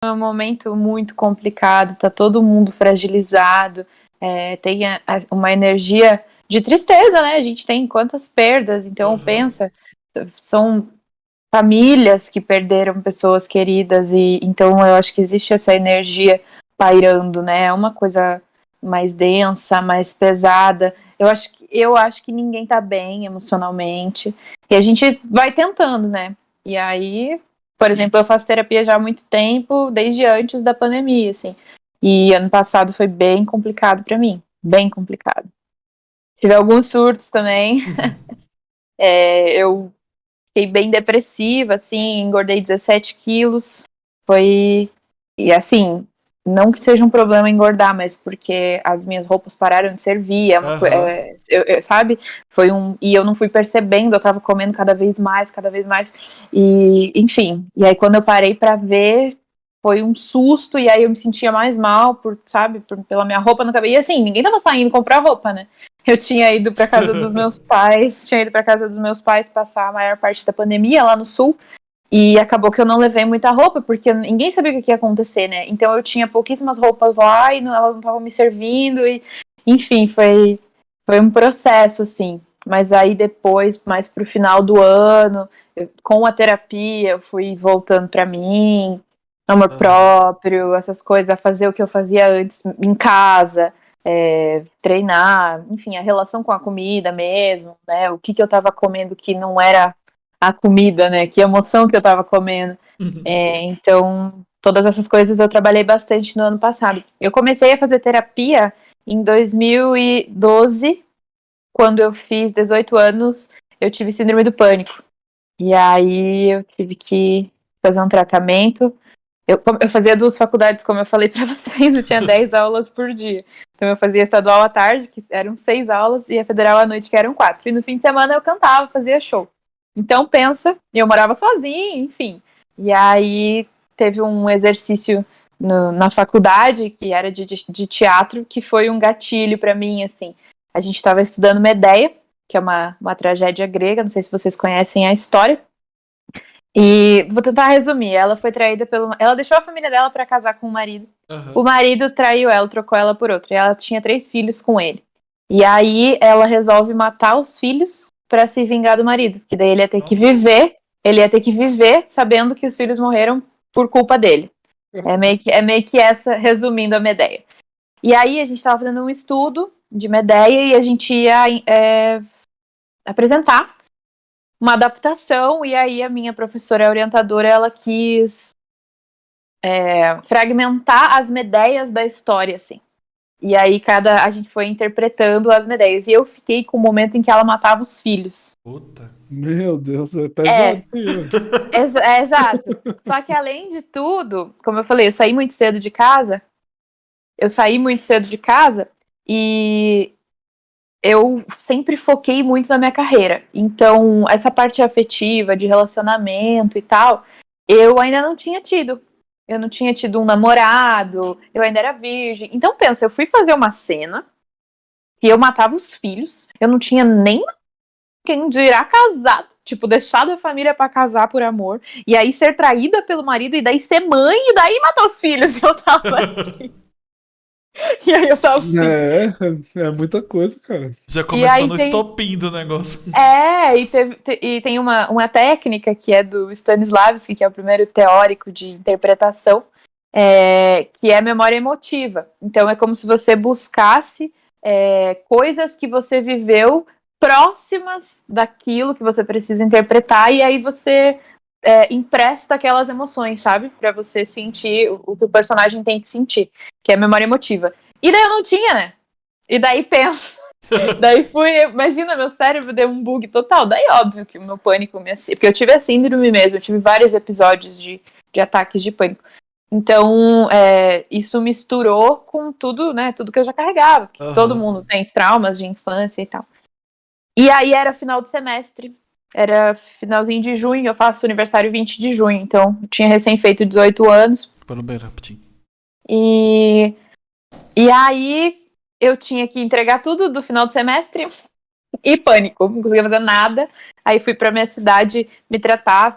é um momento muito complicado, tá todo mundo fragilizado, tem uma energia de tristeza, né? A gente tem quantas perdas, então pensa, são famílias que perderam pessoas queridas, e então eu acho que existe essa energia pairando, né? É uma coisa mais densa, mais pesada. Eu acho que ninguém tá bem emocionalmente. E a gente vai tentando, né? E aí, por exemplo, eu faço terapia já há muito tempo, desde antes da pandemia, assim. E ano passado foi bem complicado pra mim, bem complicado. Tive alguns surtos também. Eu fiquei bem depressiva, assim, engordei 17 quilos. Foi. E assim, não que seja um problema engordar, mas porque as minhas roupas pararam de servir. Sabe? Foi um. E eu não fui percebendo, eu tava comendo cada vez mais, cada vez mais. E, enfim. E aí, quando eu parei pra ver, foi um susto, e aí eu me sentia mais mal, pela minha roupa no cabelo. E assim, ninguém tava saindo comprar roupa, né? Eu tinha ido para casa dos meus pais, passar a maior parte da pandemia lá no sul, e acabou que eu não levei muita roupa, porque ninguém sabia o que ia acontecer, né? Então eu tinha pouquíssimas roupas lá, e elas não estavam me servindo, e enfim, foi um processo, assim. Mas aí depois, mais pro final do ano, com a terapia, eu fui voltando para mim, amor próprio, essas coisas, a fazer o que eu fazia antes em casa, treinar, enfim, a relação com a comida mesmo, né? O que eu tava comendo que não era a comida, né? Que emoção que eu tava comendo. Então, todas essas coisas eu trabalhei bastante no ano passado. Eu comecei a fazer terapia em 2012, quando eu fiz 18 anos, eu tive síndrome do pânico. E aí eu tive que fazer um tratamento. Eu fazia 2 faculdades, como eu falei pra vocês, eu tinha 10 aulas por dia. Então eu fazia estadual à tarde, que eram 6 aulas, e a federal à noite, que eram 4. E no fim de semana eu cantava, fazia show. Então pensa, eu morava sozinha, enfim. E aí teve um exercício na faculdade, que era de teatro, que foi um gatilho pra mim, assim. A gente estava estudando Medeia, que é uma tragédia grega, não sei se vocês conhecem a história. E vou tentar resumir. Ela foi traída pelo. Ela deixou a família dela pra casar com o marido. O marido traiu ela, trocou ela por outro. E ela tinha 3 filhos com ele. E aí ela resolve matar os filhos pra se vingar do marido. Que daí ele ia ter que viver. Ele ia ter que viver sabendo que os filhos morreram por culpa dele. É meio que essa, resumindo a Medeia. E aí a gente tava fazendo um estudo de Medeia e a gente ia apresentar uma adaptação, e aí a minha professora orientadora, ela quis fragmentar as Medeias da história, assim. E aí a gente foi interpretando as Medeias. E eu fiquei com o momento em que ela matava os filhos. Puta. Meu Deus, é pesado isso aí. Exato. Só que além de tudo, como eu falei, eu saí muito cedo de casa. E eu sempre foquei muito na minha carreira. Então, essa parte afetiva, de relacionamento e tal, eu ainda não tinha tido. Eu não tinha tido um namorado, eu ainda era virgem. Então, pensa, eu fui fazer uma cena que eu matava os filhos, eu não tinha nem quem dirá casado. Tipo, deixado a família pra casar por amor, e aí ser traída pelo marido, e daí ser mãe, e daí matar os filhos. Eu tava aqui. E aí eu tava assim. É muita coisa, cara. Já E começou aí no tem. estopim do negócio. E tem uma técnica que é do Stanislavski, que é o primeiro teórico de interpretação, que é a memória emotiva. Então é como se você buscasse coisas que você viveu próximas daquilo que você precisa interpretar, e aí você empresta aquelas emoções, sabe? Pra você sentir o que o personagem tem que sentir, que é a memória emotiva. E daí eu não tinha, né? E daí penso. Daí imagina, meu cérebro deu um bug total. Daí, óbvio que o meu pânico porque eu tive a síndrome mesmo, eu tive vários episódios de ataques de pânico. Então, isso misturou com tudo, né? Tudo que eu já carregava. Todo mundo tem traumas de infância e tal. E aí era final de semestre, era finalzinho de junho, eu faço aniversário 20 de junho, então eu tinha recém feito 18 anos. Pelo bem, rapidinho. E aí eu tinha que entregar tudo do final de semestre e pânico, não conseguia fazer nada. Aí fui pra minha cidade me tratar,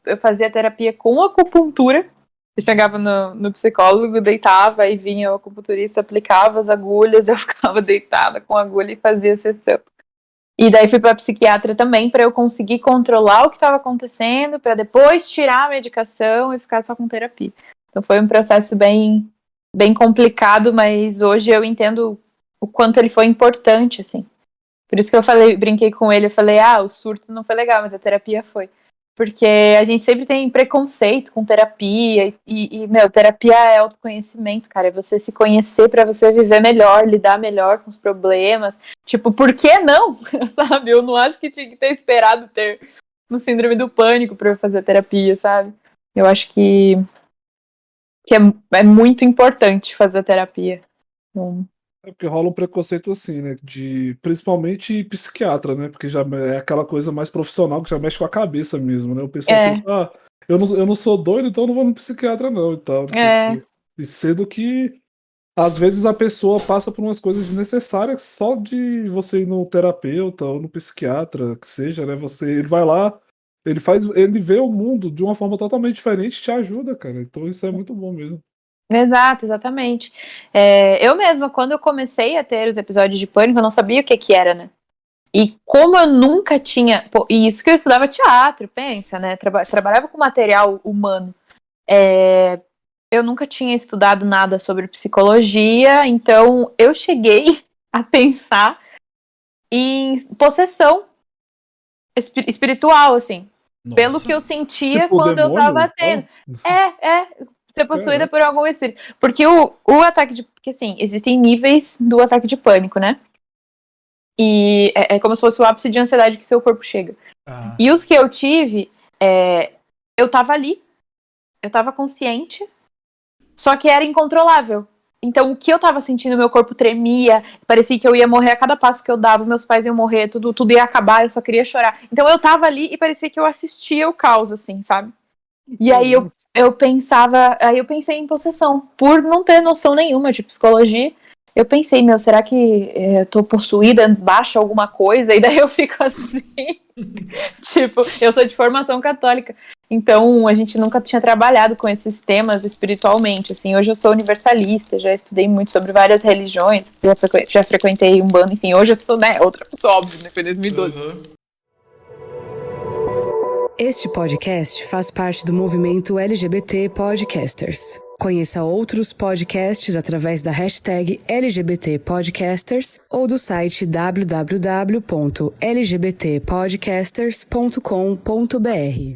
eu fazia terapia com acupuntura. Eu chegava no psicólogo, deitava, aí vinha o acupunturista, aplicava as agulhas, eu ficava deitada com a agulha e fazia a sessão. E daí fui pra psiquiatra também, pra eu conseguir controlar o que estava acontecendo, pra depois tirar a medicação e ficar só com terapia. Então foi um processo bem, bem complicado, mas hoje eu entendo o quanto ele foi importante, assim. Por isso que eu brinquei com ele, eu falei, o surto não foi legal, mas a terapia foi. Porque a gente sempre tem preconceito com terapia, meu, terapia é autoconhecimento, cara, é você se conhecer pra você viver melhor, lidar melhor com os problemas. Tipo, por que não? Sabe? Eu não acho que tinha que ter esperado ter no síndrome do pânico pra eu fazer terapia, sabe? Eu acho que é muito importante fazer terapia. É porque rola um preconceito assim, né? Principalmente psiquiatra, né? Porque já é aquela coisa mais profissional que já mexe com a cabeça mesmo, né? O pessoal pensa, eu não sou doido, então eu não vou no psiquiatra, não, e tal. Não sei o quê. E sendo que às vezes a pessoa passa por umas coisas desnecessárias só de você ir no terapeuta ou no psiquiatra, que seja, né? Ele vai lá, ele vê o mundo de uma forma totalmente diferente e te ajuda, cara. Então isso é muito bom mesmo. Exato, exatamente. Eu mesma, quando eu comecei a ter os episódios de pânico, eu não sabia o que era, né? E como eu nunca tinha... e isso que eu estudava teatro, pensa, né? Trabalhava com material humano. Eu nunca tinha estudado nada sobre psicologia, então eu cheguei a pensar em possessão espiritual, assim. Nossa. Pelo que eu sentia Tipo, quando eu tava tendo. Ser possuída por algum espírito. Porque o ataque de... Porque, assim, existem níveis do ataque de pânico, né? E é como se fosse o ápice de ansiedade que seu corpo chega. E os que eu tive, eu tava ali, eu tava consciente, só que era incontrolável. Então, o que eu tava sentindo, meu corpo tremia, parecia que eu ia morrer a cada passo que eu dava, meus pais iam morrer, tudo ia acabar, eu só queria chorar. Então, eu tava ali e parecia que eu assistia o caos, assim, sabe? E aí eu pensei em possessão, por não ter noção nenhuma de psicologia. Eu pensei, será que eu tô possuída, baixa alguma coisa? E daí eu fico assim, tipo, eu sou de formação católica, então a gente nunca tinha trabalhado com esses temas espiritualmente, assim. Hoje eu sou universalista, já estudei muito sobre várias religiões, já frequentei Umbanda, enfim, hoje eu sou, outra pessoa, óbvio, né, foi em 2012. Este podcast faz parte do movimento LGBT Podcasters. Conheça outros podcasts através da hashtag LGBT Podcasters ou do site www.lgbtpodcasters.com.br.